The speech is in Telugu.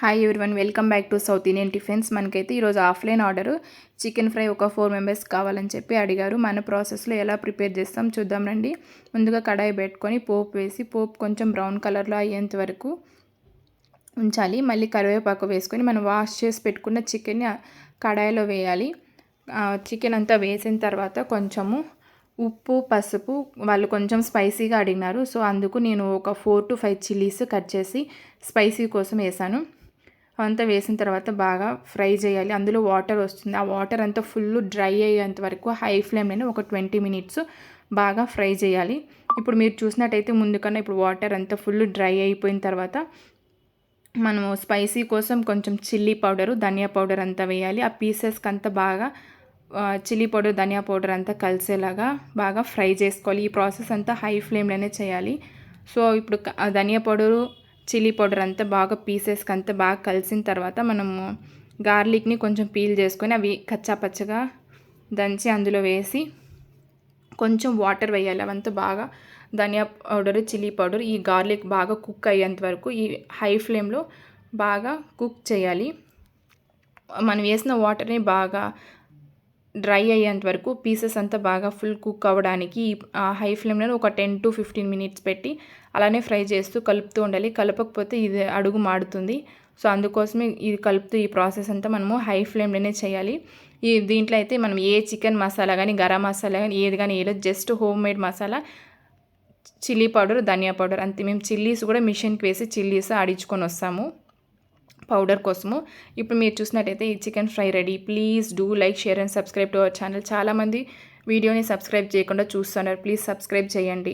Hi everyone, welcome back to south Indian tiffins. మనకైతే ఈరోజు ఆఫ్లైన్ ఆర్డర్ చికెన్ ఫ్రై ఒక 4 మెంబర్స్ కావాలని చెప్పి అడిగారు. మన ప్రాసెస్లో ఎలా ప్రిపేర్ చేస్తాం చూద్దాం రండి. ముందుగా కడాయి పెట్టుకొని పోపు వేసి పోపు కొంచెం బ్రౌన్ కలర్లో అయ్యేంత వరకు ఉంచాలి. మళ్ళీ కరివేపాకు వేసుకొని మనం వాష్ చేసి పెట్టుకున్న చికెన్ని కడాయిలో వేయాలి. చికెన్ అంతా వేసిన తర్వాత కొంచెము ఉప్పు, పసుపు, వాళ్ళు కొంచెం స్పైసీగా అడిగినారు. సో అందుకు నేను ఒక 4 to 5 చిల్లీస్ కట్ చేసి స్పైసీ కోసం వేసాను. అంతా వేసిన తర్వాత బాగా ఫ్రై చేయాలి. అందులో వాటర్ వస్తుంది. ఆ వాటర్ అంతా ఫుల్ డ్రై అయ్యేంత వరకు హై ఫ్లేమ్లోనే ఒక 20 minutes బాగా ఫ్రై చేయాలి. ఇప్పుడు మీరు చూసినట్టయితే ముందు కన్నా ఇప్పుడు వాటర్ అంతా ఫుల్ డ్రై అయిపోయిన తర్వాత మనము స్పైసీ కోసం కొంచెం చిల్లీ పౌడరు, ధనియా పౌడర్ అంతా వేయాలి. ఆ పీసెస్కి అంతా బాగా చిల్లీ పౌడర్, ధనియా పౌడర్ అంతా కలిసేలాగా బాగా ఫ్రై చేసుకోవాలి. ఈ ప్రాసెస్ అంతా హై ఫ్లేమ్లోనే చేయాలి. సో ఇప్పుడు ధనియా పౌడరు, చిల్లీ పౌడర్ అంతా బాగా పీసెస్కి అంతా బాగా కలిసిన తర్వాత మనము గార్లిక్ని కొంచెం పీల్ చేసుకొని అవి కచ్చా పచ్చగా దంచి అందులో వేసి కొంచెం వాటర్ వేయాలి. అవంతా బాగా ధనియా పౌడర్, చిల్లీ పౌడర్, ఈ గార్లిక్ బాగా కుక్ అయ్యేంత వరకు ఈ హై ఫ్లేమ్లో బాగా కుక్ చేయాలి. మనం వేసిన వాటర్ని బాగా డ్రై అయ్యేంత వరకు పీసెస్ అంతా బాగా ఫుల్ కుక్ అవ్వడానికి హై ఫ్లేమ్లో ఒక 10 to 15 minutes పెట్టి అలానే ఫ్రై చేస్తూ కలుపుతూ ఉండాలి. కలపకపోతే ఇది అడుగు మాడుతుంది. సో అందుకోసమే ఇది కలుపుతూ ఈ ప్రాసెస్ అంతా మనము హై ఫ్లేమ్లోనే చేయాలి. దీంట్లో అయితే మనం ఏ చికెన్ మసాలా కానీ, గరం మసాలా కానీ ఏది కానీ వేయలేదు. Just homemade masala, chilli powder, dhania powder అంతే. మేము చిల్లీస్ కూడా మిషన్కి వేసి చిల్లీస్ ఆడించుకొని వస్తాము పౌడర్ కోసము. ఇప్పుడు మీరు చూసినట్టయితే ఈ chicken fry ready. Please do like, share and subscribe to our channel. చాలామంది వీడియోని సబ్స్క్రైబ్ చేయకుండా చూస్తున్నారు. ప్లీజ్ సబ్స్క్రైబ్ చేయండి.